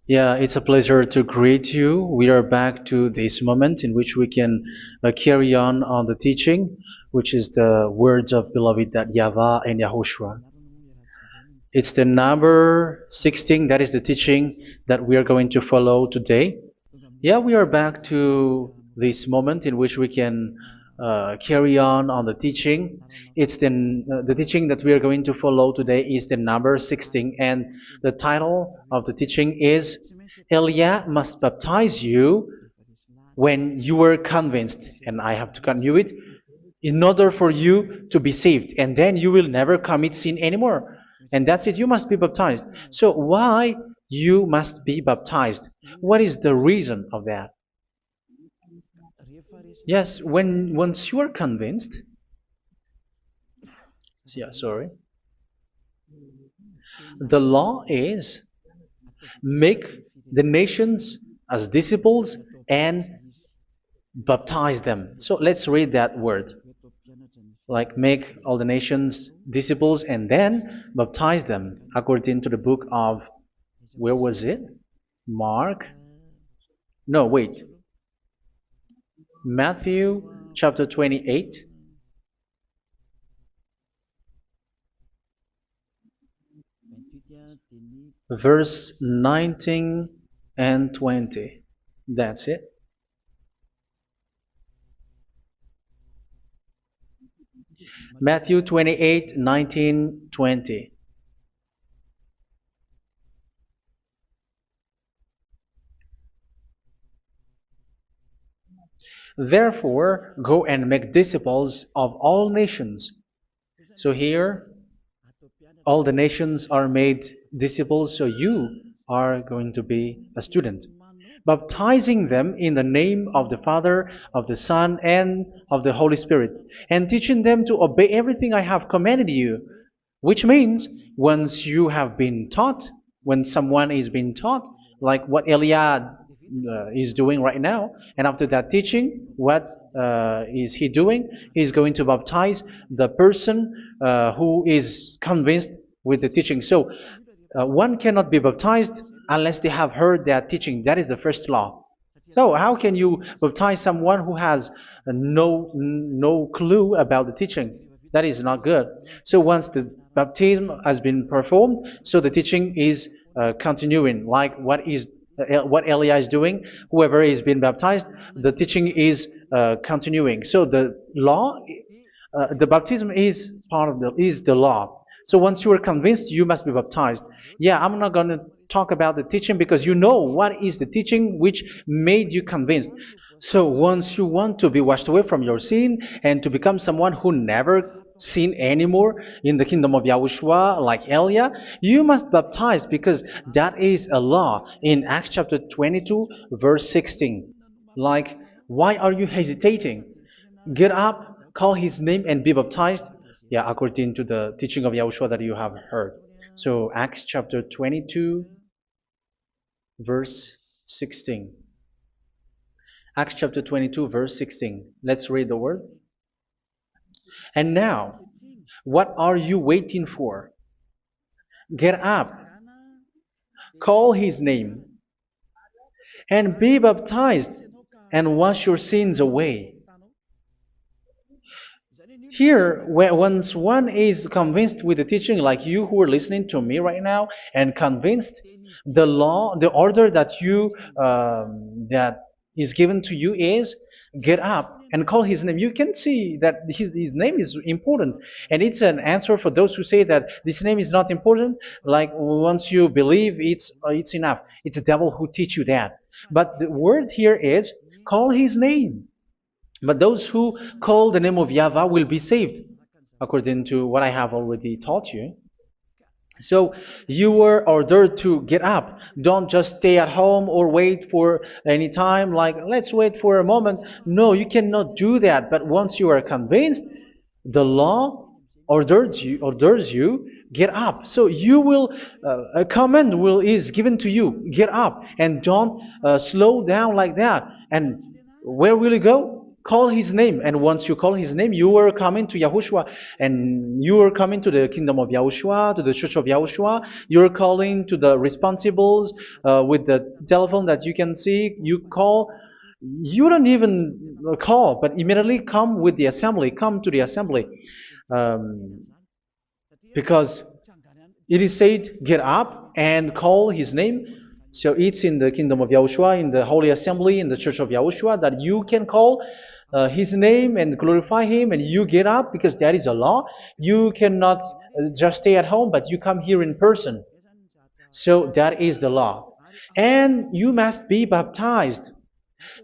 Yeah, it's a pleasure to greet you. We are back to this moment in which we can carry on the teaching, which is the words of beloved that YAHVAH and YAHOSHUA. It's the number 16, that is the teaching that we are going to follow today. Yeah, we are back to this moment in which we can carry on the teaching. It's the teaching that we are going to follow today is the number 16, and the title of the teaching is Elia must baptize you when you were convinced, and I have to continue it, in order for you to be saved, and then you will never commit sin anymore. And that's it, you must be baptized. So why you must be baptized? What is the reason of that? Yes, once you are convinced, yeah, sorry, the law is make the nations as disciples and baptize them. So let's read that word. Like make all the nations disciples and then baptize them according to the book of, where was it? Mark? No, wait. Matthew chapter 28. Verse 19 and 20. That's it. Matthew 28, 19, 20. Therefore, go and make disciples of all nations. So here, all the nations are made disciples, so you are going to be a student. Baptizing them in the name of the Father, of the Son, and of the Holy Spirit, and teaching them to obey everything I have commanded you. Which means, once you have been taught, when someone is being taught, like what Eliad is doing right now, and after that teaching, what is he doing? He's going to baptize the person who is convinced with the teaching. So one cannot be baptized unless they have heard that teaching. That is the first law. So how can you baptize someone who has no clue about the teaching? That is not good. So once the baptism has been performed, so the teaching is continuing. Like what Elia is doing, whoever is being baptized, the teaching is continuing. So the law, the baptism is part of the law. So once you are convinced, you must be baptized. Yeah, I'm not going to talk about the teaching because you know what is the teaching which made you convinced. So once you want to be washed away from your sin and to become someone who never sin anymore in the kingdom of YAHOSHUA like Elia, you must baptize because that is a law in Acts chapter 22 verse 16. Like, why are you hesitating? Get up, call his name and be baptized. Yeah, according to the teaching of YAHOSHUA that you have heard. So Acts chapter 22 verse 16. Acts chapter 22 verse 16. Let's read the word. And now, what are you waiting for? Get up, call his name, and be baptized, and wash your sins away. Here, once one is convinced with the teaching, like you who are listening to me right now, and convinced, the law, the order that that is given to you is get up and call his name. You can see that his name is important, and it's an answer for those who say that this name is not important. Like once you believe, it's enough. It's the devil who teach you that. But the word here is call his name. But those who call the name of YAHVAH will be saved, according to what I have already taught you. So you were ordered to get up. Don't just stay at home or wait for any time, like let's wait for a moment. No, you cannot do that. But once you are convinced, the law orders you get up. So you will a command is given to you, get up, and don't slow down like that. And where will you go? call his name. And once you call his name, you are coming to Yahushua. And you are coming to the kingdom of Yahushua, to the church of Yahushua. You're calling to the responsibles with the telephone that you can see. You call. You don't even call, but immediately come with the assembly. Come to the assembly. Um, because it is said, get up and call his name. So it's in the kingdom of Yahushua, in the holy assembly, in the church of Yahushua, that you can call his name and glorify him, and you get up because that is a law. You cannot just stay at home, but you come here in person. So that is the law. And you must be baptized.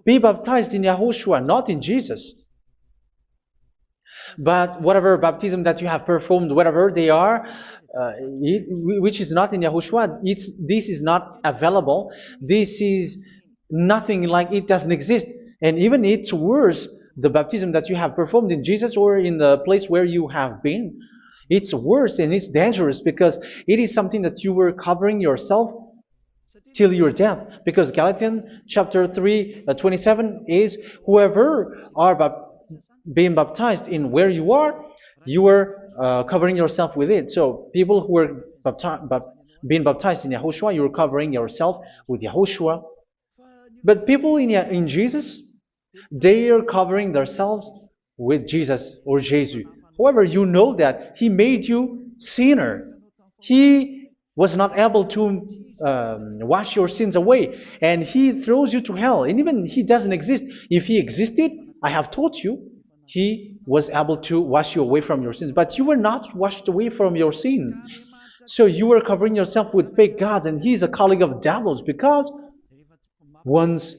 Be baptized in Yahushua, not in Jesus. But whatever baptism that you have performed, whatever they are, which is not in Yahushua, this is not available. This is nothing, like it doesn't exist. And even it's worse, the baptism that you have performed in Jesus or in the place where you have been. It's worse and it's dangerous because it is something that you were covering yourself till your death. Because Galatians chapter 3, 27 is, whoever are being baptized in where you are covering yourself with it. So people who are being baptized in Yahushua, you're covering yourself with Yahushua. But people in Jesus, they are covering themselves with Jesus or Jesus. However, you know that He made you sinner. He was not able to wash your sins away, and He throws you to hell. And even He doesn't exist. If He existed, I have taught you, He was able to wash you away from your sins. But you were not washed away from your sins. So you were covering yourself with fake gods, and He's a colleague of devils, because once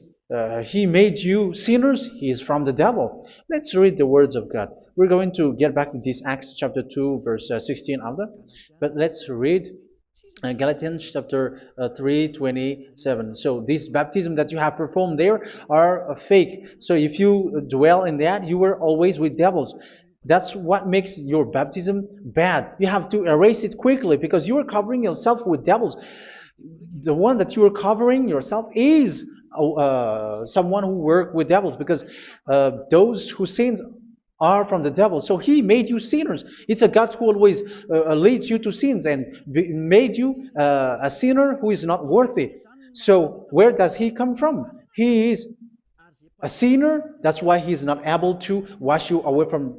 He made you sinners, He is from the devil. Let's read the words of God. We're going to get back to this Acts chapter 2, verse 16 after. But let's read Galatians chapter 3, 27. So this baptism that you have performed there are fake. So if you dwell in that, you were always with devils. That's what makes your baptism bad. You have to erase it quickly because you are covering yourself with devils. The one that you are covering yourself is someone who works with devils, because those who sins are from the devil. So He made you sinners. It's a God who always leads you to sins and made you a sinner who is not worthy. So where does He come from? He is a sinner. That's why He is not able to wash you away from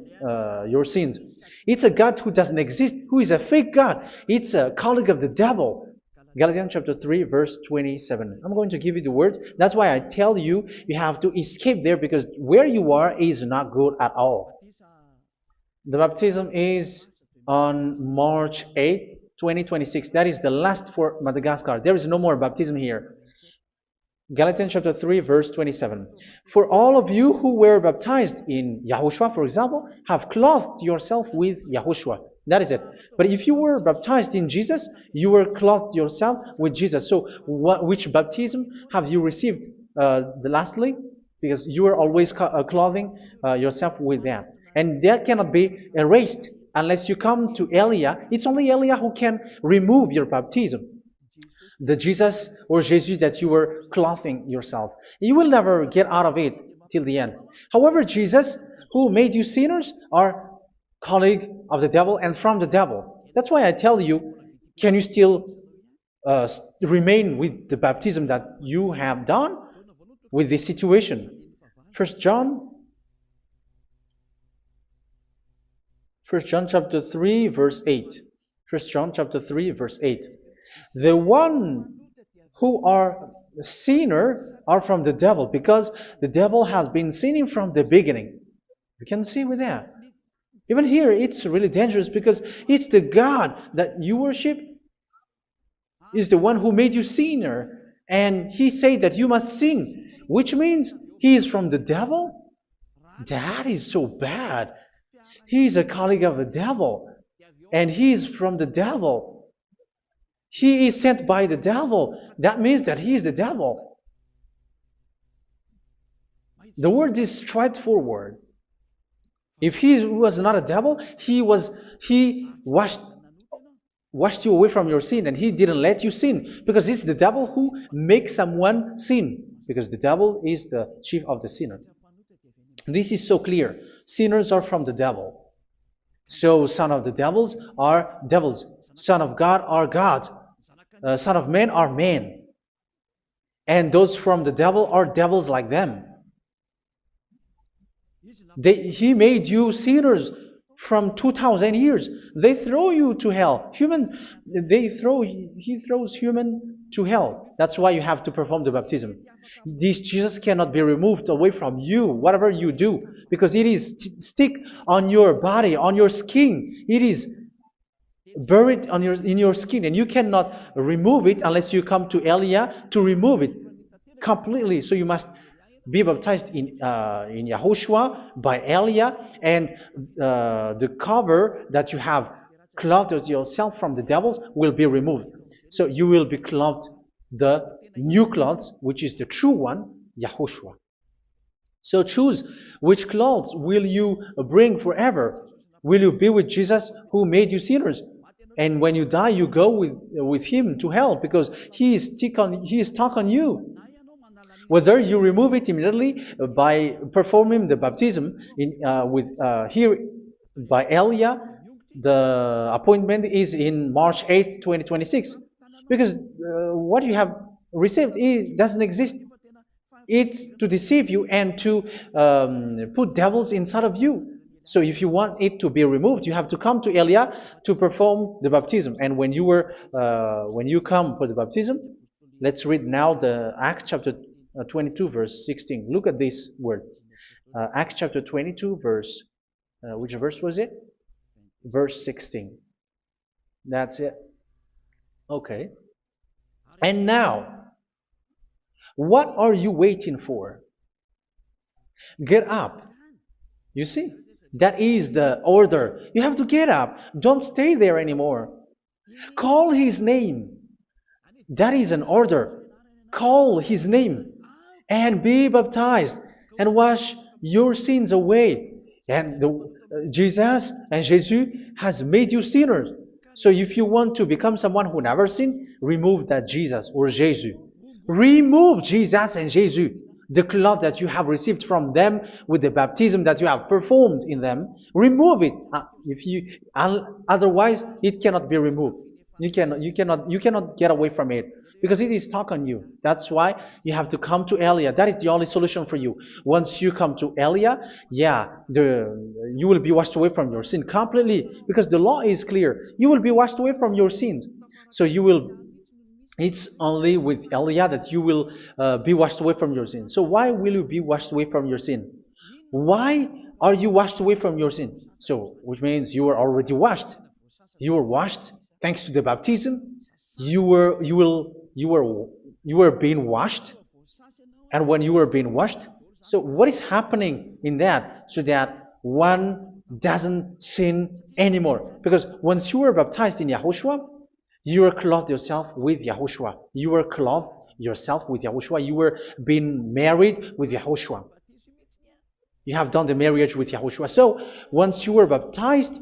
your sins. It's a God who doesn't exist, who is a fake God. It's a colleague of the devil. Galatians chapter 3, verse 27. I'm going to give you the words. That's why I tell you, you have to escape there, because where you are is not good at all. The baptism is on March 8, 2026. That is the last for Madagascar. There is no more baptism here. Galatians chapter 3, verse 27. For all of you who were baptized in Yahushua, for example, have clothed yourself with Yahushua. That is it. But if you were baptized in Jesus, you were clothed yourself with Jesus. So which baptism have you received lastly? Because you are always clothing yourself with that. And that cannot be erased unless you come to Eliah. It's only Eliah who can remove your baptism. The Jesus or Jesus that you were clothing yourself. You will never get out of it till the end. However, Jesus, who made you sinners, are colleague of the devil and from the devil. That's why I tell you, can you still remain with the baptism that you have done with this situation? First John chapter 3, verse 8. First John chapter 3, verse 8. The one who are sinner are from the devil, because the devil has been sinning from the beginning. You can see with that. Even here, it's really dangerous, because it's the God that you worship is the one who made you sinner, and He said that you must sin, which means He is from the devil. That is so bad. He is a colleague of the devil, and He is from the devil. He is sent by the devil. That means that He is the devil. The word is straightforward. If He was not a devil, He washed you away from your sin, and He didn't let you sin, because it's the devil who makes someone sin, because the devil is the chief of the sinner. This is so clear. Sinners are from the devil. So son of the devils are devils. Son of God are gods. Son of men are men. And those from the devil are devils like them. He made you sinners from 2,000 years. They throw you to hell. He throws human to hell. That's why you have to perform the baptism. This Jesus cannot be removed away from you, whatever you do, because it is stick on your body, on your skin. It is buried in your skin, and you cannot remove it unless you come to Elia to remove it completely. So you must be baptized in YAHOSHUA by Elia, and the cover that you have clothed yourself from the devils will be removed. So you will be clothed the new clothes, which is the true one, YAHOSHUA. So choose which clothes will you bring forever. Will you be with Jesus who made you sinners? And when you die, you go with him to hell because he is stuck on you. Whether you remove it immediately by performing the baptism here by Elia, the appointment is in March 8th, 2026. Because what you have received doesn't exist. It's to deceive you and to put devils inside of you. So if you want it to be removed, you have to come to Elia to perform the baptism. And when you come for the baptism, let's read now the Acts chapter 22 verse 16. Look at this word. Acts chapter 22 verse, which verse was it? Verse 16. That's it. Okay. And now, what are you waiting for? Get up. You see, that is the order. You have to get up. Don't stay there anymore. Call his name. That is an order. Call his name and be baptized and wash your sins away. And Jesus has made you sinners. So if you want to become someone who never sinned, remove that Jesus or Jesus. Remove Jesus and Jesus, the cloth that you have received from them with the baptism that you have performed in them. Remove it. Otherwise, it cannot be removed. You cannot get away from it because it is stuck on you. That's why you have to come to Elia. That is the only solution for you. Once you come to Elia, you will be washed away from your sin completely because the law is clear. You will be washed away from your sins. So it's only with Elia that you will be washed away from your sin. So why will you be washed away from your sin? Why are you washed away from your sin? So, which means you were already washed. You were washed thanks to the baptism. You were being washed, and when you were being washed, so what is happening in that? So that one doesn't sin anymore. Because once you were baptized in YAHOSHUA, you were clothed yourself with YAHOSHUA. You were clothed yourself with YAHOSHUA. You were being married with YAHOSHUA. You have done the marriage with YAHOSHUA. So once you were baptized,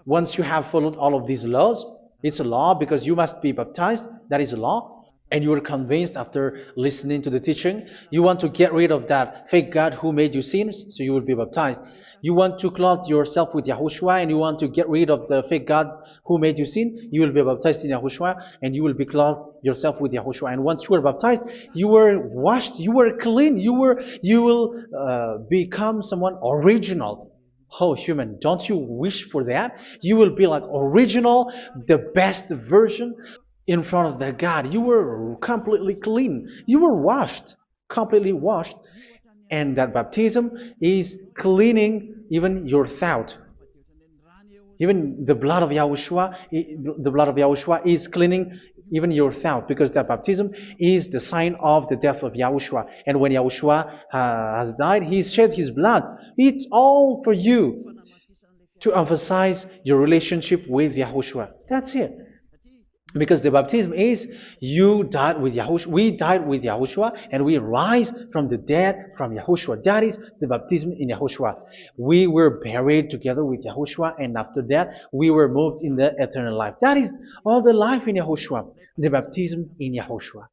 once you have followed all of these laws, it's a law because you must be baptized. That is a law. And you are convinced after listening to the teaching, you want to get rid of that fake God who made you sinners, so you will be baptized. You want to clothe yourself with YAHOSHUA and you want to get rid of the fake God who made you sin, you will be baptized in YAHOSHUA and you will be clothed yourself with YAHOSHUA. And once you are baptized, you were washed, you were clean, you will become someone original. Oh, human, don't you wish for that? You will be like original, the best version in front of the God. You were completely clean. You were washed, completely washed. And that baptism is cleaning even your thought. Even the blood of YAHOSHUA is cleaning even your thought, because that baptism is the sign of the death of YAHOSHUA. And when YAHOSHUA has died, he shed his blood. It's all for you to emphasize your relationship with YAHOSHUA. That's it. Because the baptism is you died with YAHOSHUA, we died with YAHOSHUA, and we rise from the dead from YAHOSHUA. That is the baptism in YAHOSHUA. We were buried together with YAHOSHUA, and after that we were moved in the eternal life. That is all the life in YAHOSHUA, the baptism in YAHOSHUA.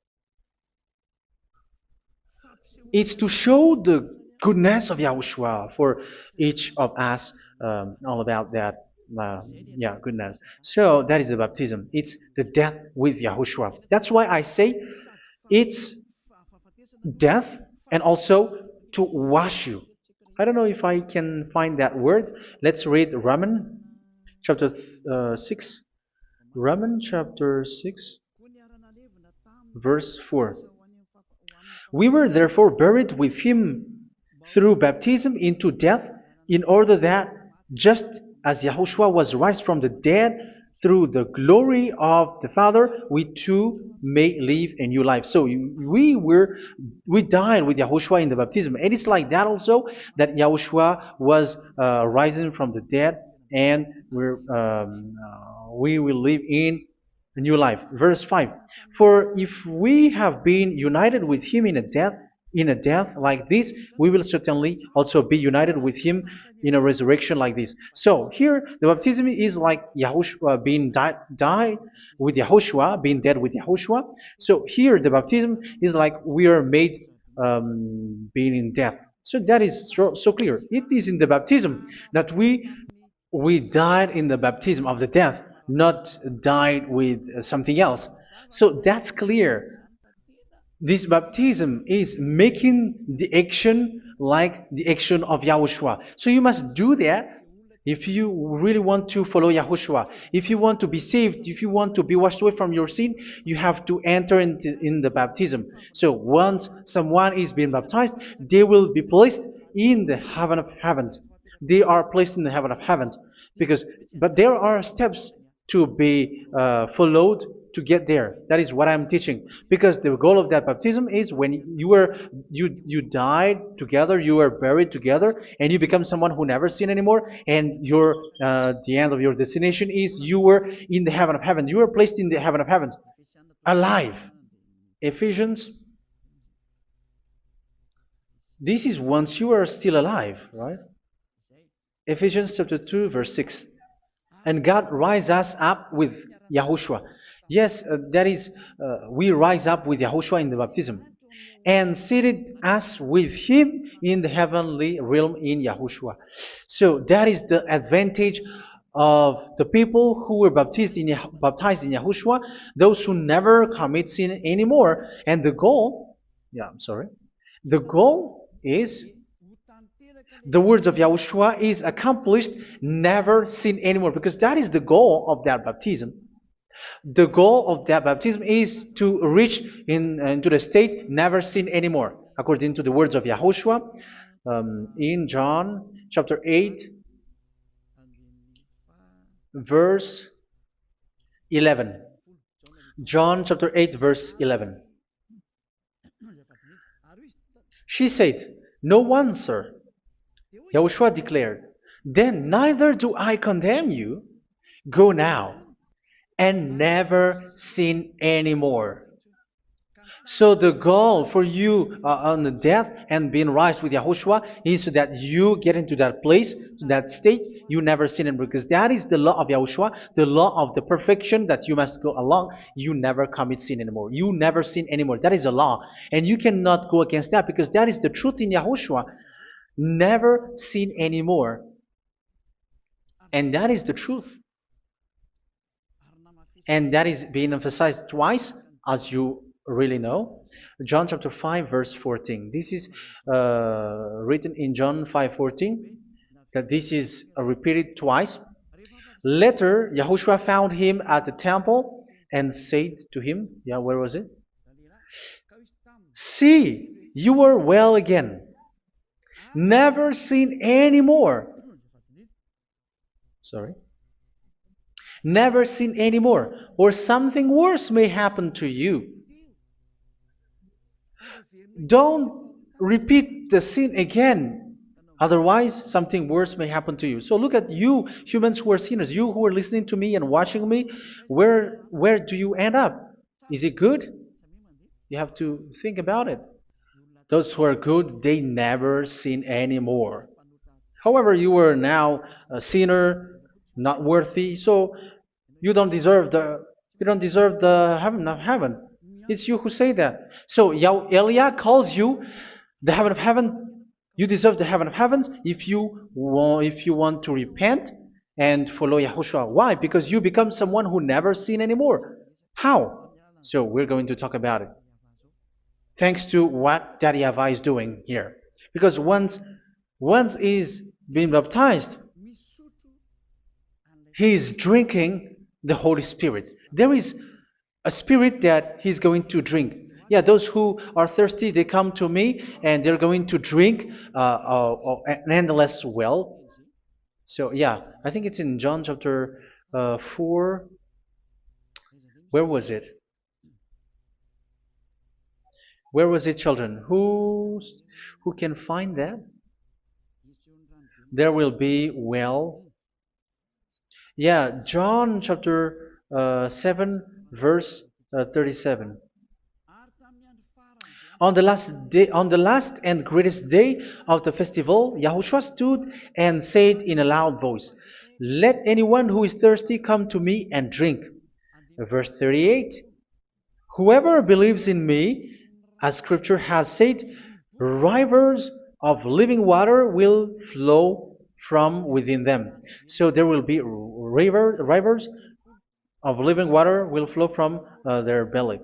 It's to show the goodness of Yahushua for each of us, all about that. Uh, yeah, goodness. So that is the baptism. It's the death with Yahushua. That's why I say it's death and also to wash you. I don't know if I can find that word. Let's read Roman chapter 6. Roman chapter 6, verse 4. We were therefore buried with him through baptism into death, in order that, just as Yahushua was raised from the dead through the glory of the Father, we too may live a new life. So we died with Yahushua in the baptism, and it's like that also that Yahushua was rising from the dead, and we will live in a new life. Verse 5. For if we have been united with him in a death like this, we will certainly also be united with him in a resurrection like this. So here the baptism is like Yahushua being died with Yahushua, being dead with Yahushua. So here the baptism is like we are made being in death. So that is so clear. It is in the baptism that we died in the baptism of the death, not died with something else. So that's clear. This baptism is making the action like the action of Yahushua. So you must do that if you really want to follow Yahushua. If you want to be saved, if you want to be washed away from your sin, you have to enter in the baptism. So once someone is being baptized, they will be placed in the heaven of heavens. They are placed in the heaven of heavens because, but there are steps to be followed to get there. That is what I'm teaching. Because the goal of that baptism is when you died together, you were buried together, and you become someone who never sin anymore. And your the end of your destination is you were in the heaven of heaven. You were placed in the heaven of heavens, alive. Ephesians. This is once you are still alive, right? Ephesians chapter 2, verse 6. And God rise us up with Yahushua. Yes, that is, we rise up with Yahushua in the baptism. And seated us with him in the heavenly realm in Yahushua. So that is the advantage of the people who were baptized in Yahushua, those who never commit sin anymore. And the goal, yeah, I'm sorry, the goal is the words of Yahushua is accomplished, never sin anymore, because that is the goal of that baptism. The goal of that baptism is to reach into the state never sin anymore, according to the words of Yahushua in John chapter 8, verse 11. John chapter 8, verse 11. She said, "No one, sir." Yahushua declared, "Then neither do I condemn you. Go now and never sin anymore." So the goal for you on the death and being raised with Yahushua is so that you get into that place, to that state, you never sin anymore. Because that is the law of Yahushua, the law of the perfection that you must go along. You never commit sin anymore. You never sin anymore. That is a law. And you cannot go against that because that is the truth in Yahushua. Never sin anymore. And that is the truth. And that is being emphasized twice, as you really know. John chapter 5, verse 14. This is written in John 5:14, that this is repeated twice. Later, Yahushua found him at the temple and said to him, yeah, where was it? "See, you are well again. Never sin anymore." Sorry. "Never sin anymore, or something worse may happen to you." Don't repeat the sin again. Otherwise, something worse may happen to you. So look at you, humans who are sinners, you who are listening to me and watching me. Where do you end up? Is it good? You have to think about it. Those who are good, they never sin anymore. However, you are now a sinner, not worthy, so you don't deserve the heaven of heaven. It's you who say that. So Eliah calls you the heaven of heaven. You deserve the heaven of heavens if you want to repent and follow Yahushua. Why? Because you become someone who never sin anymore. How? So we're going to talk about it. Thanks to what Daddy YAHVAH is doing here. Because once he's been baptized, he is drinking the Holy Spirit. There is a spirit that he's going to drink. Yeah, those who are thirsty, they come to me and they're going to drink an endless well. So, yeah, I think it's in John chapter 4. Where was it? Where was it, children? Who can find that? There will be well. Yeah, John chapter 7, verse 37. On the last and greatest day of the festival, Yahushua stood and said in a loud voice, "Let anyone who is thirsty come to me and drink." Verse 38. Whoever believes in me, as scripture has said, rivers of living water will flow from within them. So there will be rivers of living water will flow from their belly.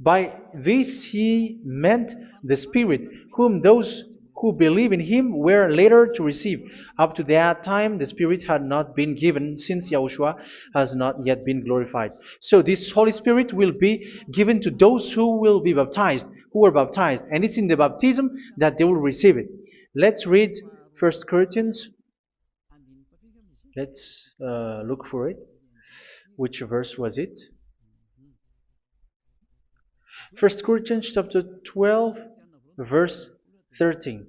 By this he meant the Spirit, whom those who believe in him were later to receive. Up to that time, the Spirit had not been given, since Yahushua has not yet been glorified. So this Holy Spirit will be given to those who will be baptized, who are baptized, and it's in the baptism that they will receive it. Let's read 1 Corinthians. Let's look for it. Which verse was it? 1 Corinthians chapter 12, verse 13.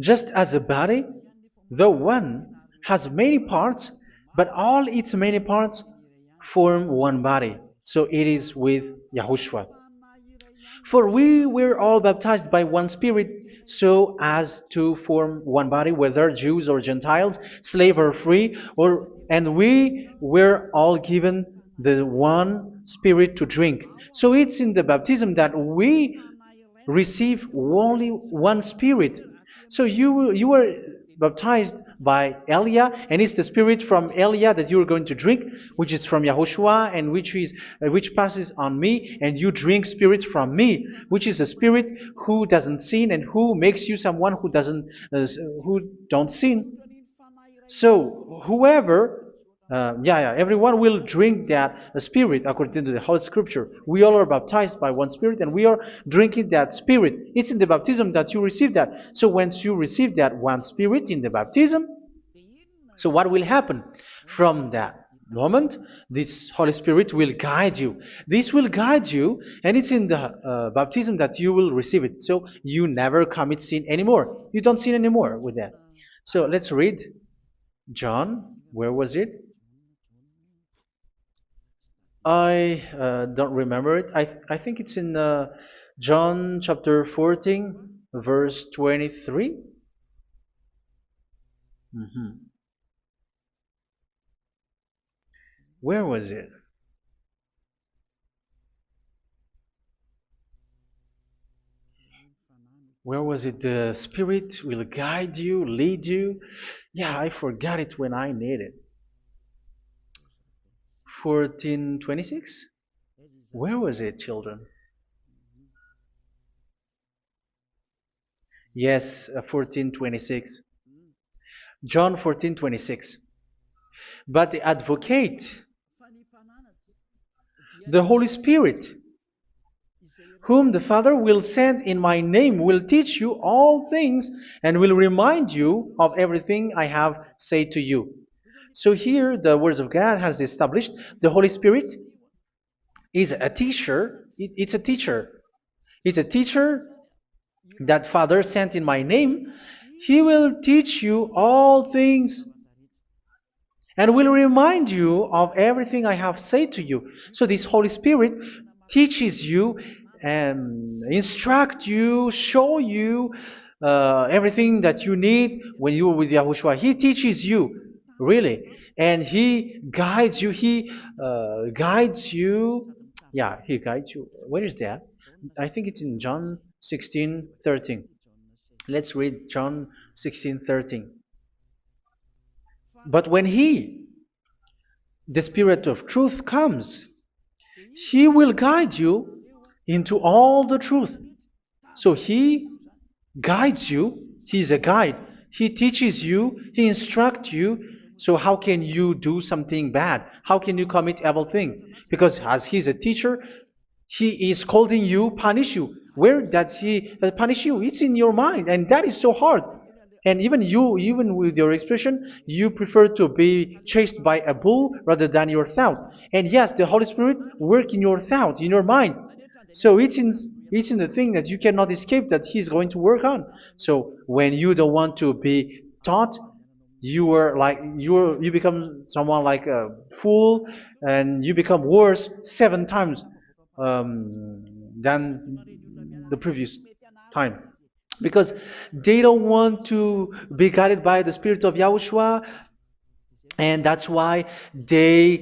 Just as a body, though one, has many parts, but all its many parts form one body. So it is with Yahushua. For we were all baptized by one Spirit, so as to form one body, whether Jews or Gentiles, slave or free, and we were all given the one Spirit to drink. So it's in the baptism that we receive only one Spirit. So you were baptized by Elia, and it's the Spirit from Elia that you are going to drink, which is from Yahushua, and which passes on me, and you drink Spirit from me, which is a Spirit who doesn't sin and who makes you someone who don't sin. So whoever everyone will drink that Spirit according to the Holy Scripture. We all are baptized by one Spirit, and we are drinking that Spirit. It's in the baptism that you receive that. So once you receive that one Spirit in the baptism, so what will happen? From that moment, this Holy Spirit will guide you. This will guide you, and it's in the baptism that you will receive it. So you never commit sin anymore. You don't sin anymore with that. So let's read John. Where was it? I don't remember it. I think it's in John chapter 14, verse 23. Where was it? Where was it? The Spirit will guide you, lead you. Yeah, I forgot it when I need it. 14:26? Where was it, children? Yes, 14:26. John 14:26. But the advocate, the Holy Spirit, whom the Father will send in my name, will teach you all things and will remind you of everything I have said to you. So here the words of God has established the Holy Spirit is a teacher. It's a teacher. It's a teacher that Father sent in my name. He will teach you all things and will remind you of everything I have said to you. So this Holy Spirit teaches you and instruct you, show you everything that you need when you are with Yahushua. He teaches you, really. And He guides you. He guides you. Yeah, He guides you. Where is that? I think it's in John 16:13. Let's read John 16:13. But when He, the Spirit of truth, comes, He will guide you into all the truth. So He guides you. He's a guide. He teaches you. He instructs you. So how can you do something bad? How can you commit evil thing? Because as He's a teacher, He is scolding you, punish you. Where does He punish you? It's in your mind, and that is so hard. And even you, even with your expression, you prefer to be chased by a bull rather than your thought. And yes, the Holy Spirit work in your thought, in your mind. So it's in the thing that you cannot escape that He's going to work on. So when you don't want to be taught, you become someone like a fool, and you become worse 7 times than the previous time, because they don't want to be guided by the Spirit of Yahushua, and that's why they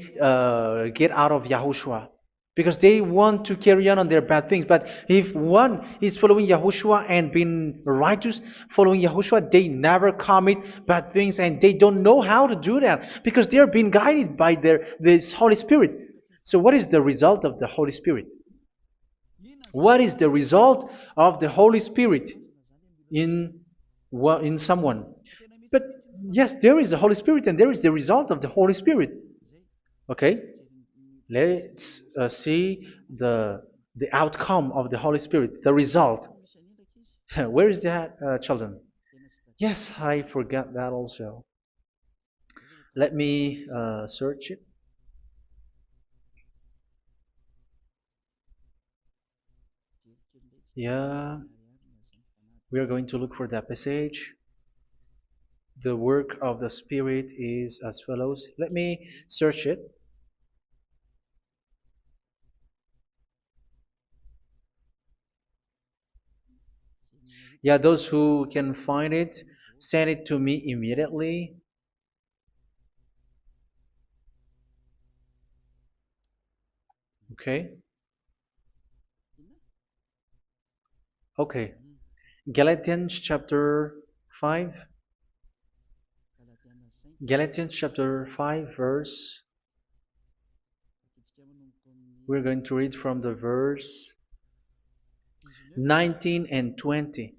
get out of Yahushua, because they want to carry on their bad things. But if one is following Yahushua and being righteous, following Yahushua, they never commit bad things, and they don't know how to do that because they are being guided by this Holy Spirit. So what is the result of the Holy Spirit? What is the result of the Holy Spirit in in someone? But yes, there is the Holy Spirit, and there is the result of the Holy Spirit. Okay, let's see the outcome of the Holy Spirit, the result. Where is that, children? Yes, I forgot that also. Let me search it. Yeah, we are going to look for that passage. The work of the Spirit is as follows. Let me search it. Yeah, those who can find it, send it to me immediately. Okay. Okay. Galatians chapter 5. Galatians chapter 5, verse. We're going to read from the verse 19 and 20.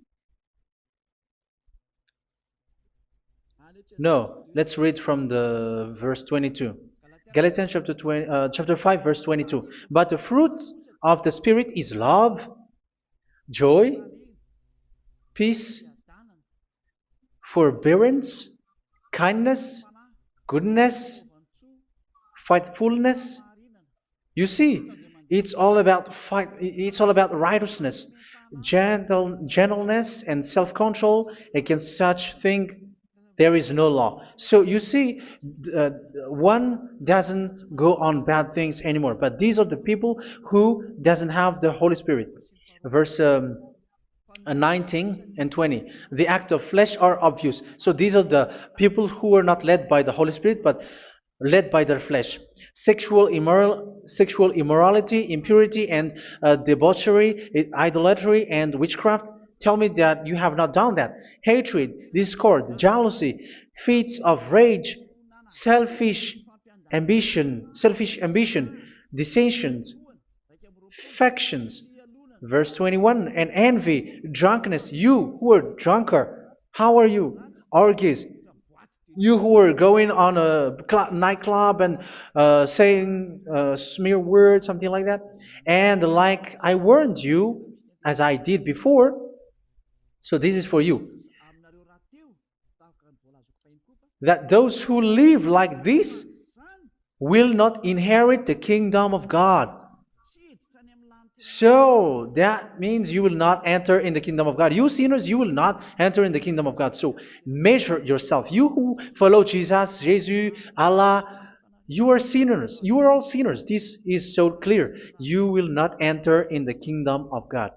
No, let's read from the verse 22. Galatians chapter 5, verse 22. But the fruit of the Spirit is love, joy, peace, forbearance, kindness, goodness, faithfulness. You see, it's all about fight. It's all about righteousness, gentleness, and self-control. Against such thing, there is no law. So you see, uh, one doesn't go on bad things anymore. But these are the people who doesn't have the Holy Spirit. Verse 19 and 20. The act of flesh are obvious. So these are the people who are not led by the Holy Spirit, but led by their flesh. Sexual immorality, impurity, and debauchery, idolatry, and witchcraft. Tell me that you have not done that. Hatred, discord, jealousy, fits of rage, selfish ambition, dissensions, factions. Verse 21, and envy, drunkenness. You who are drunkard, how are you? Orgies. You who are going on a nightclub and saying smear words, something like that. And like I warned you, as I did before, so this is for you, that those who live like this will not inherit the kingdom of God. So that means you will not enter in the kingdom of God. You sinners, you will not enter in the kingdom of God. So measure yourself. You who follow Jesus, Allah, you are sinners. You are all sinners. This is so clear. You will not enter in the kingdom of God.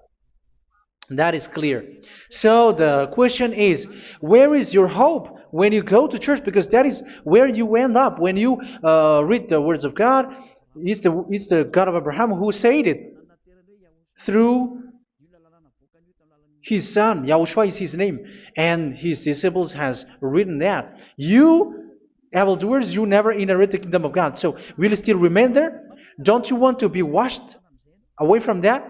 That is clear. So the question is, where is your hope when you go to church? Because that is where you end up when you read the words of God. It's the God of Abraham who said it through His son, Yahushua is his name, and his disciples has written that. You evildoers, you never inherit the kingdom of God. So will you still remain there? Don't you want to be washed away from that?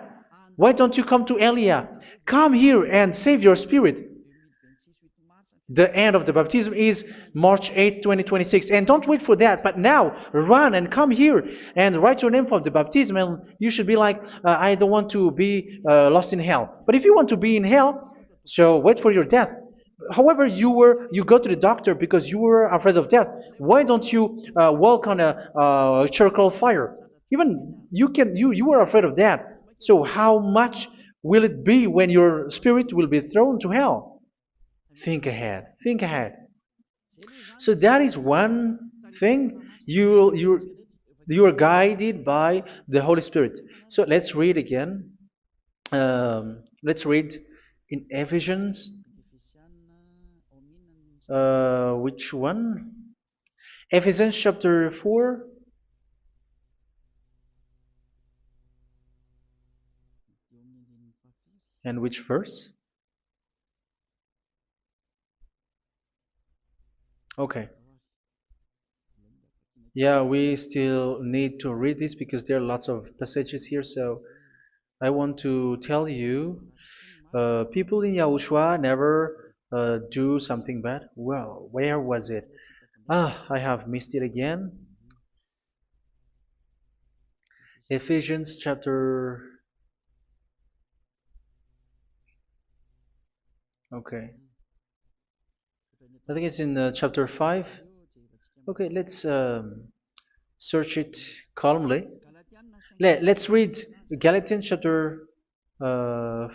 Why don't you come to Elia? Come here and save your spirit. The end of the baptism is March 8th, 2026. And don't wait for that, but now run and come here and write your name for the baptism. And you should be like, I don't want to be lost in hell. But if you want to be in hell, so wait for your death. However, you go to the doctor because you were afraid of death. Why don't you walk on a charcoal fire? Even you were afraid of that. So how much will it be when your spirit will be thrown to hell? Think ahead. Think ahead. So that is one thing. You are guided by the Holy Spirit. So let's read again. Let's read in Ephesians. Which one? Ephesians chapter 4. And which verse? Okay. Yeah, we still need to read this because there are lots of passages here. So I want to tell you, people in Yahushua never do something bad. Well, where was it? I have missed it again. Ephesians chapter. Okay. I think it's in chapter 5. Okay, let's search it calmly. Let's read Galatians chapter 5,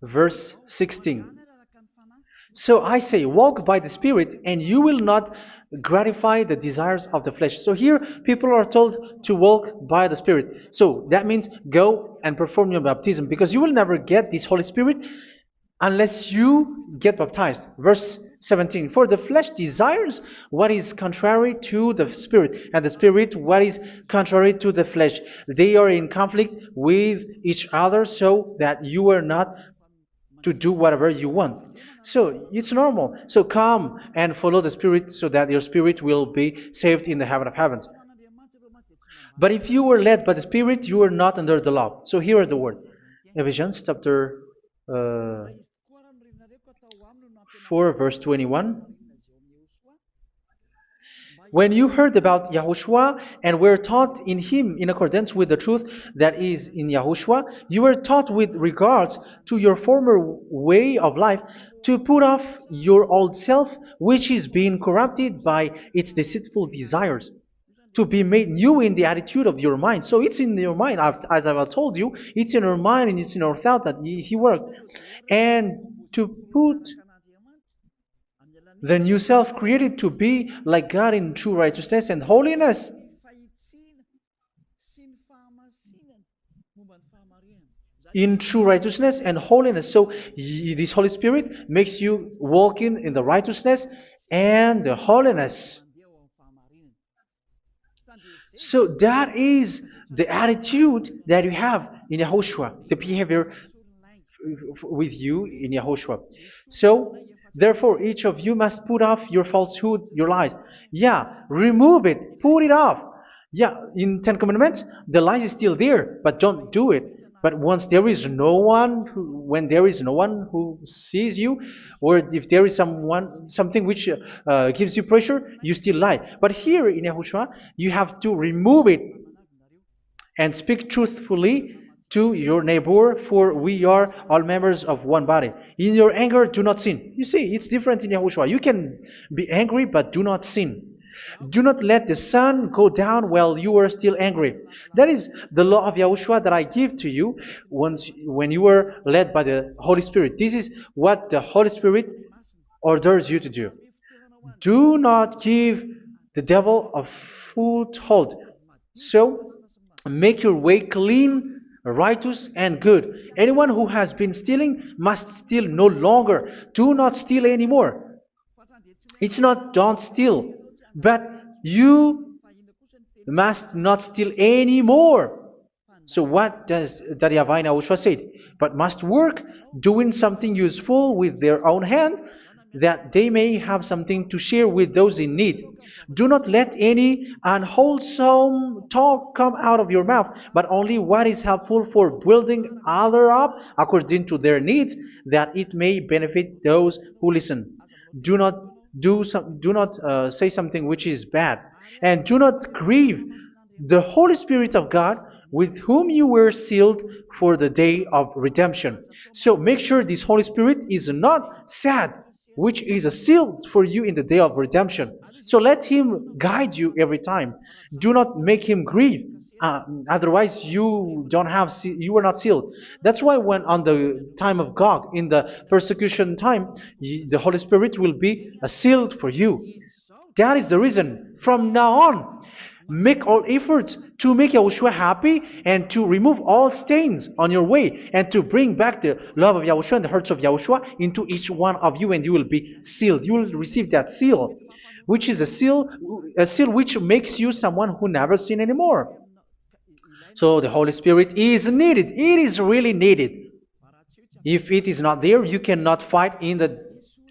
verse 16. So I say, walk by the Spirit, and you will not gratify the desires of the flesh. So here, people are told to walk by the Spirit. So that means go and perform your baptism, because you will never get this Holy Spirit unless you get baptized. Verse 17. For the flesh desires what is contrary to the Spirit, and the Spirit what is contrary to the flesh. They are in conflict with each other, so that you are not to do whatever you want. So it's normal. So come and follow the Spirit so that your spirit will be saved in the heaven of heavens. But if you were led by the Spirit, you are not under the law. So here are the word. Ephesians chapter 4 verse 21. When you heard about Yahushua and were taught in him in accordance with the truth that is in Yahushua, you were taught with regards to your former way of life to put off your old self, which is being corrupted by its deceitful desires, to be made new in the attitude of your mind. So it's in your mind, as I've told you, it's in your mind and it's in your thought that he worked. And to put the new self created to be like God in true righteousness and holiness. In true righteousness and holiness. So this Holy Spirit makes you walk in the righteousness and the holiness. So that is the attitude that you have in Yahushua, the behavior with you in Yahushua. So therefore, each of you must put off your falsehood, your lies. Yeah, remove it, put it off. Yeah, in Ten Commandments, the lies is still there, but don't do it. But once there is no one, when there is no one who sees you, or if there is something which gives you pressure, you still lie. But here in Yahushua, you have to remove it and speak truthfully to your neighbor, for we are all members of one body. In your anger, do not sin. You see, it's different in Yahushua. You can be angry, but do not sin. Do not let the sun go down while you are still angry. That is the law of Yahushua that I give to you when you were led by the Holy Spirit. This is what the Holy Spirit orders you to do. Do not give the devil a foothold. So, make your way clean, righteous, and good. Anyone who has been stealing must steal no longer. Do not steal anymore. It's not don't steal, but you must not steal anymore. So what does the YAHVAH in YAHOSHUA say? But must work doing something useful with their own hand, that they may have something to share with those in need. Do not let any unwholesome talk come out of your mouth, but only what is helpful for building other up according to their needs, that it may benefit those who listen. Do not do not say something which is bad, and do not grieve the Holy Spirit of God, with whom you were sealed for the day of redemption. So make sure this Holy Spirit is not sad, which is a seal for you in the day of redemption. So let Him guide you every time. Do not make Him grieve. Otherwise, you are not sealed. That's why when on the time of God, in the persecution time, the Holy Spirit will be a sealed for you. That is the reason. From now on, make all efforts to make Yahushua happy and to remove all stains on your way and to bring back the love of Yahushua and the hearts of Yahushua into each one of you, and you will be sealed. You will receive that seal, which is a seal which makes you someone who never sin anymore. So the Holy Spirit is needed. It is really needed. If it is not there, you cannot fight in the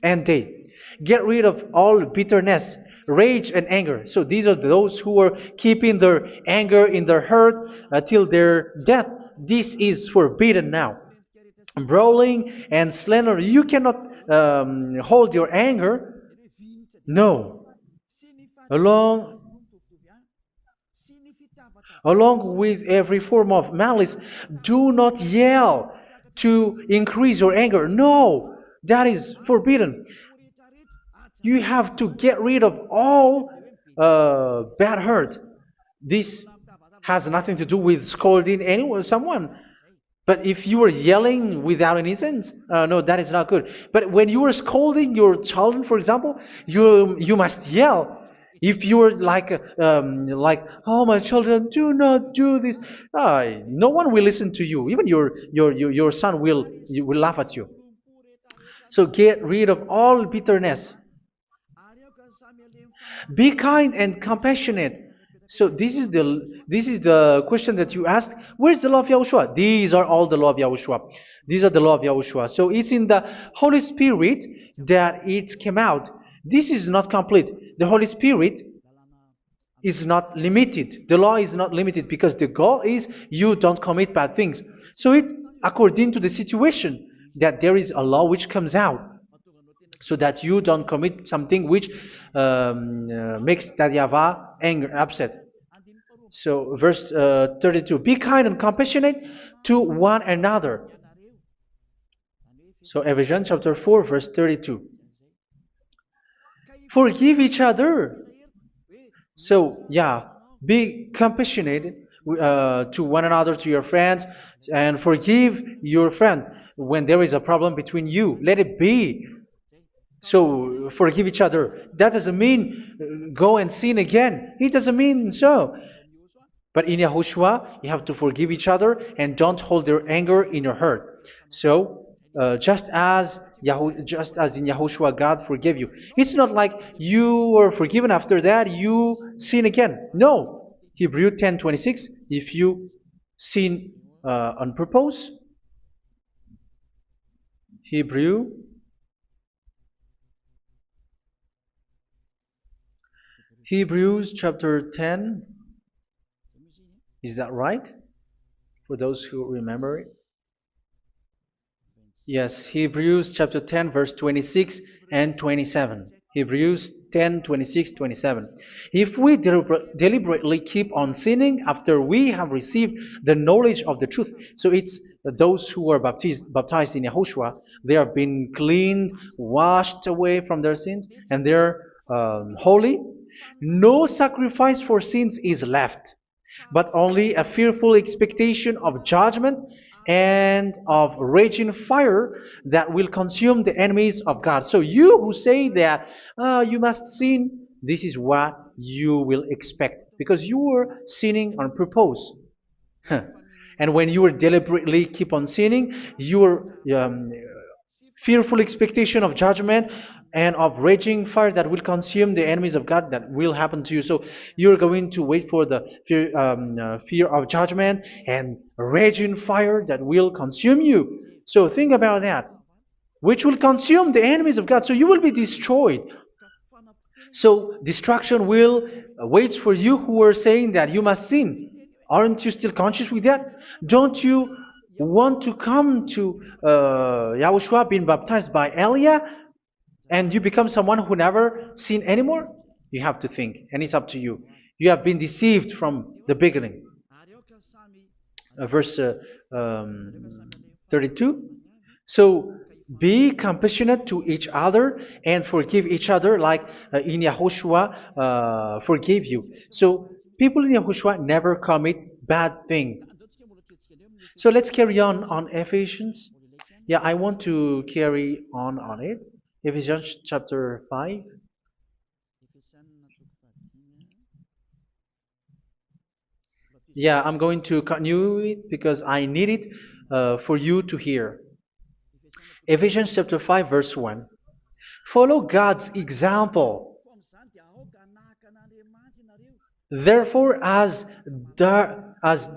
end day. Get rid of all bitterness, rage, and anger. So these are those who are keeping their anger in their heart till their death. This is forbidden now. Brawling and slander. You cannot hold your anger. No. Along Along with every form of malice, do not yell to increase your anger. No, that is forbidden. You have to get rid of all bad hurt. This has nothing to do with scolding anyone, someone. But if you are yelling without any sense, no, that is not good. But when you are scolding your children, for example, you must yell. If you are like, oh my children, do not do this, no one will listen to you. Even your son will laugh at you. So get rid of all bitterness. Be kind and compassionate. So this is the question that you asked. Where's the law of Yahushua? These are all the law of Yahushua. These are the law of Yahushua. So it's in the Holy Spirit that it came out. This is not complete. The Holy Spirit is not limited. The law is not limited because the goal is you don't commit bad things. So it according to the situation that there is a law which comes out, so that you don't commit something which makes that YAHVAH anger, upset. So verse 32, be kind and compassionate to one another. So Ephesians chapter 4 verse 32. Forgive each other. So yeah, be compassionate to one another, to your friends, and forgive your friend when there is a problem between you. Let it be. So forgive each other. That doesn't mean go and sin again. It doesn't mean so. But in Yahushua, you have to forgive each other and don't hold your anger in your heart. So just as in Yahushua, God forgave you. It's not like you were forgiven after that you sin again. No. Hebrew 10:26. If you sin on purpose, Hebrews chapter 10. Is that right? For those who remember it? Yes, Hebrews chapter 10, verse 26 and 27. Hebrews 10, 26, 27. If we deliberately keep on sinning after we have received the knowledge of the truth, so it's those who are baptized in Yahushua, they have been cleaned, washed away from their sins, and they're holy. No sacrifice for sins is left, but only a fearful expectation of judgment and of raging fire that will consume the enemies of God. So you who say that you must sin, this is what you will expect, because you were sinning on purpose. And when you deliberately keep on sinning, your fearful expectation of judgment and of raging fire that will consume the enemies of God that will happen to you. So you're going to wait for the fear of judgment and raging fire that will consume you. So think about that, which will consume the enemies of God. So you will be destroyed. So destruction will wait for you who are saying that you must sin. Aren't you still conscious with that? Don't you want to come to Yahushua being baptized by Elia and you become someone who never sinned anymore? You have to think, and it's up to you. You have been deceived from the beginning. Verse 32. So be compassionate to each other and forgive each other like in Yahushua forgave you. So people in Yahushua never commit bad thing. So let's carry on Ephesians. Yeah, I want to carry on it. Ephesians chapter 5. Yeah, I'm going to continue it because I need it for you to hear. Ephesians chapter 5 verse 1. Follow God's example. Therefore, as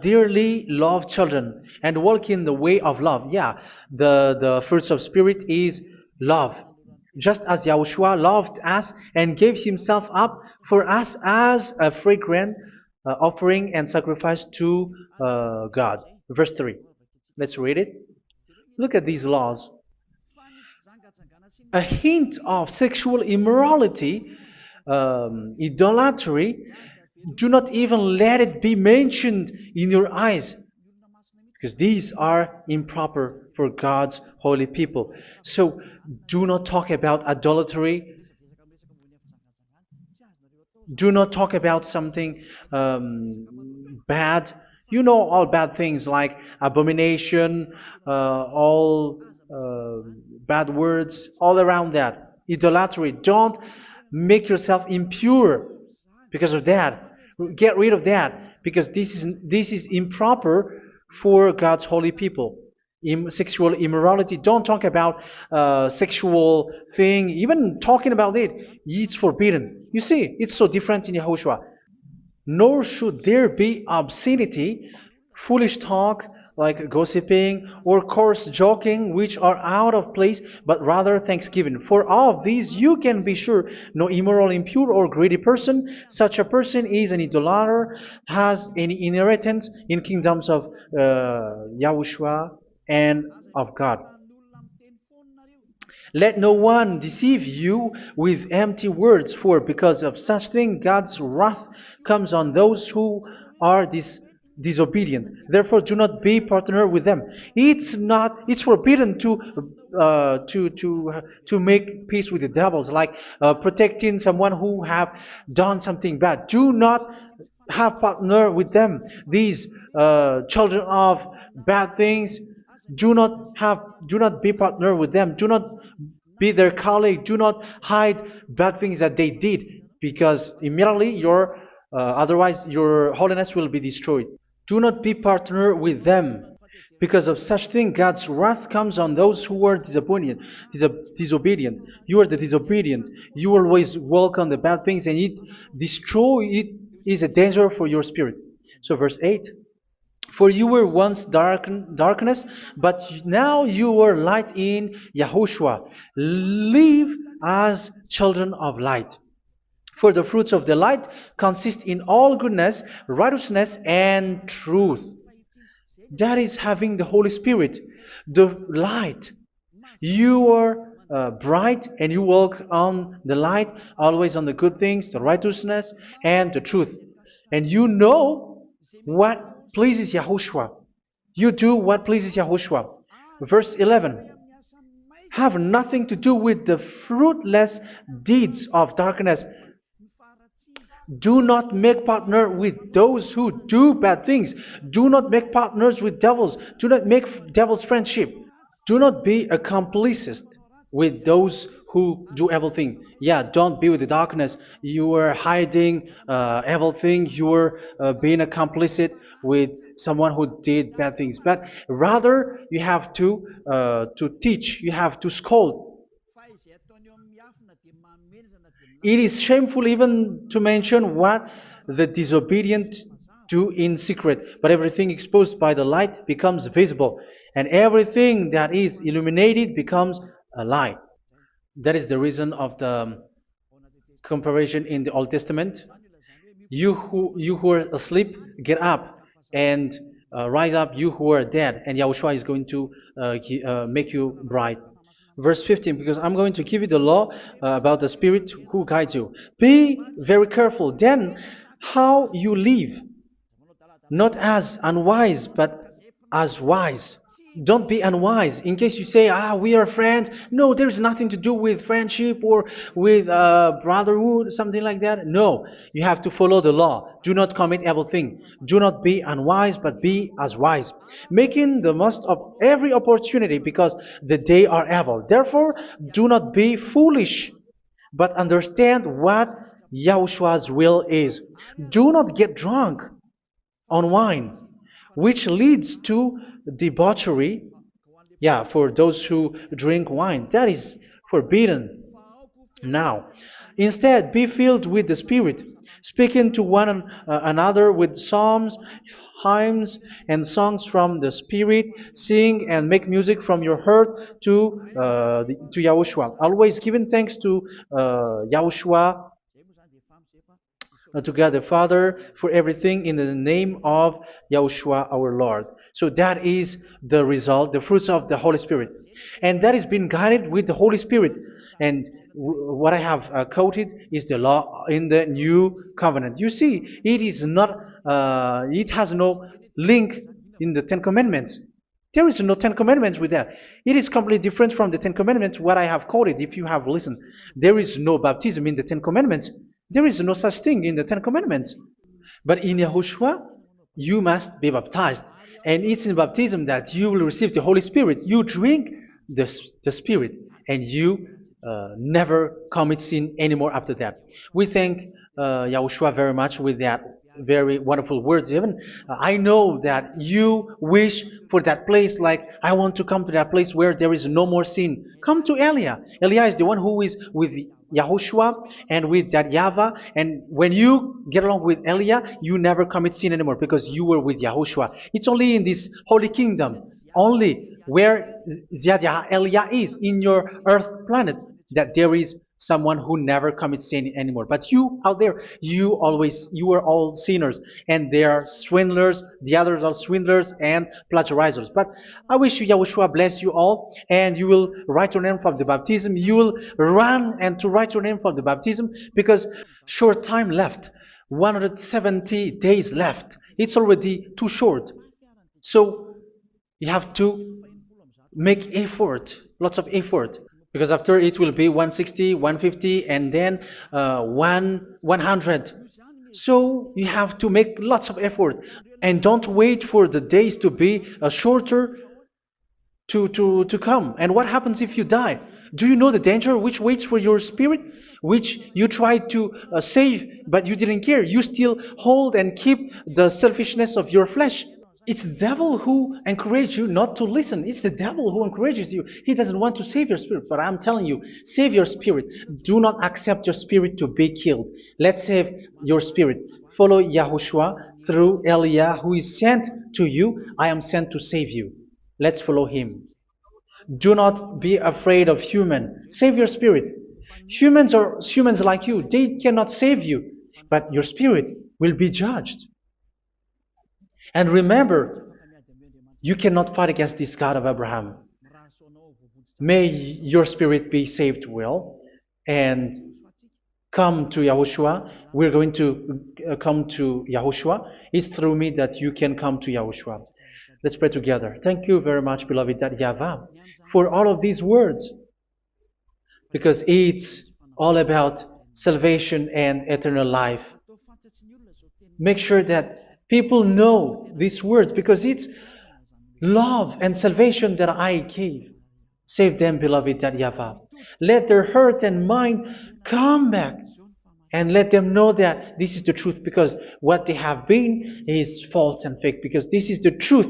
dearly loved children, and walk in the way of love. Yeah, the fruits of spirit is love. Just as Yahushua loved us and gave himself up for us as a fragrant offering and sacrifice to God. Verse 3. Let's read it. Look at these laws. A hint of sexual immorality, idolatry, do not even let it be mentioned in your eyes, because these are improper for God's holy people. So do not talk about idolatry. Do not talk about something bad. You know all bad things like abomination, all bad words, all around that. Idolatry. Don't make yourself impure because of that. Get rid of that because this is improper for God's holy people. Sexual immorality. Don't talk about sexual thing. Even talking about it, it's forbidden. You see, it's so different in Yahushua. Nor should there be obscenity, foolish talk like gossiping or coarse joking, which are out of place, but rather thanksgiving. For of these you can be sure: no immoral, impure, or greedy person, such a person is an idolater, has any inheritance in kingdoms of Yahushua and of God. Let no one deceive you with empty words, for because of such thing God's wrath comes on those who are disobedient. Therefore, do not be partner with them. It's forbidden to make peace with the devils, like protecting someone who have done something bad. Do not have partner with them. These children of bad things, do not be partner with them. Do not be their colleague. Do not hide bad things that they did, because immediately otherwise your holiness will be destroyed. Do not be partner with them. Because of such thing, God's wrath comes on those who are disobedient. You are the disobedient. You always welcome the bad things, and it is a danger for your spirit. So verse 8. For you were once darkness, but now you are light in Yahushua. Live as children of light. For the fruits of the light consist in all goodness, righteousness, and truth. That is having the Holy Spirit, the light. You are bright and you walk on the light, always on the good things, the righteousness, and the truth. And you know what pleases Yahushua. You do what pleases Yahushua. Verse 11. Have nothing to do with the fruitless deeds of darkness. Do not make partner with those who do bad things. Do not make partners with devils. Do not make devils friendship. Do not be a complicit with those who do evil thing. Yeah, don't be with the darkness. You are hiding evil thing. You are being a complicit with someone who did bad things. But rather, you have to teach. You have to scold. It is shameful even to mention what the disobedient do in secret, but everything exposed by the light becomes visible, and everything that is illuminated becomes a light. That is the reason of the comparison in the Old Testament. You who are asleep, get up and rise up, you who are dead, and Yahushua is going to make you bright. Verse 15, because I'm going to give you the law about the Spirit who guides you. Be very careful then how you live, not as unwise, but as wise. Don't be unwise. In case you say, we are friends. No, there is nothing to do with friendship or with brotherhood, something like that. No, you have to follow the law. Do not commit evil thing. Do not be unwise, but be as wise, making the most of every opportunity, because the day are evil. Therefore, do not be foolish, but understand what Yahushua's will is. Do not get drunk on wine, which leads to debauchery. Yeah, for those who drink wine, that is forbidden now. Instead, be filled with the Spirit, speaking to one another with psalms, hymns, and songs from the Spirit. Sing and make music from your heart to Yahushua. Always giving thanks to Yahushua, to God the Father, for everything in the name of Yahushua our Lord. So that is the result, the fruits of the Holy Spirit. And that is being guided with the Holy Spirit. And what I have quoted is the law in the new covenant. You see, it is not, it has no link in the Ten Commandments. There is no Ten Commandments with that. It is completely different from the Ten Commandments, what I have quoted, if you have listened. There is no baptism in the Ten Commandments. There is no such thing in the Ten Commandments. But in Yahushua, you must be baptized. And it's in baptism that you will receive the Holy Spirit. You drink the Spirit, and you never commit sin anymore after that. We thank Yahushua very much with that very wonderful words. Even I know that you wish for that place, like, I want to come to that place where there is no more sin. Come to Elia. Elia is the one who is with Yahushua and with that YAHVAH. And when you get along with Elia, you never commit sin anymore, because you were with Yahushua. It's only in this holy kingdom, only where Ziad Elia is, in your earth planet, that there is someone who never commits sin anymore. But you out there, you are all sinners, and they are swindlers. The others are swindlers and plagiarizers. But I wish you, Yahushua, bless you all, and you will write your name for the baptism. You will run and to write your name for the baptism, because short time left, 170 days left. It's already too short. So you have to make effort, lots of effort, because after it will be 160, 150, and then 100. So you have to make lots of effort, and don't wait for the days to be shorter to come. And what happens if you die? Do you know the danger which waits for your spirit, which you tried to save, but you didn't care? You still hold and keep the selfishness of your flesh. It's the devil who encourages you not to listen. It's the devil who encourages you. He doesn't want to save your spirit. But I'm telling you, save your spirit. Do not accept your spirit to be killed. Let's save your spirit. Follow Yahushua through Elia, who is sent to you. I am sent to save you. Let's follow him. Do not be afraid of human. Save your spirit. Humans are humans like you. They cannot save you. But your spirit will be judged. And remember, you cannot fight against this God of Abraham. May your spirit be saved well, and come to Yahushua. We're going to come to Yahushua. It's through me that you can come to Yahushua. Let's pray together. Thank you very much, beloved YAHVAH, for all of these words, because it's all about salvation and eternal life. Make sure that people know these words, because it's love and salvation that I gave. Save them, beloved YAHVAH. Let their heart and mind come back, and let them know that this is the truth, because what they have been is false and fake, because this is the truth.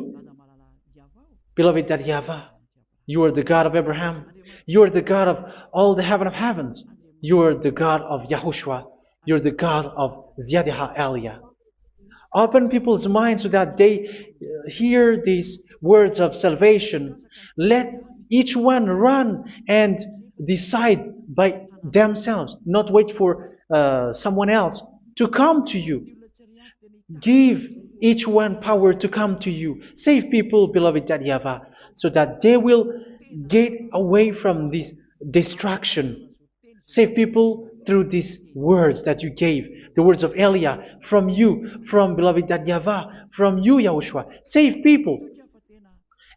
Beloved YAHVAH, you are the God of Abraham. You are the God of all the heaven of heavens. You are the God of YAHOSHUA. You're the God of Ziyadiha Aliyah. Open people's minds so that they hear these words of salvation. Let each one run and decide by themselves, not wait for someone else to come to you. Give each one power to come to you. Save people, beloved YAHVAH, so that they will get away from this distraction. Save people through these words that you gave, the words of Elia, from you, from beloved YAHVAH, from you, Yahushua. Save people.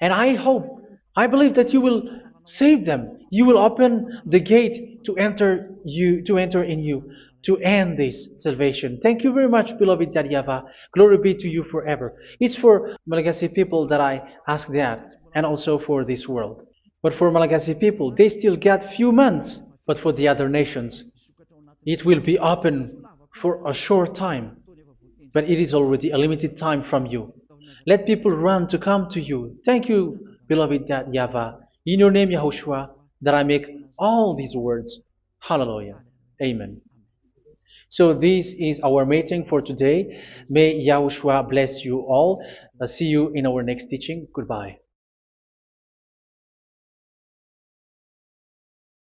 And I believe that you will save them. You will open the gate to enter in you, to end this salvation. Thank you very much, beloved YAHVAH. Glory be to you forever. It's for Malagasy people that I ask that, and also for this world. But for Malagasy people, they still get few months. But for the other nations, it will be open for a short time. But it is already a limited time from you. Let people run to come to you. Thank you, beloved YAHVAH. In your name, Yahushua, that I make all these words. Hallelujah. Amen. So this is our meeting for today. May Yahushua bless you all. See you in our next teaching. Goodbye.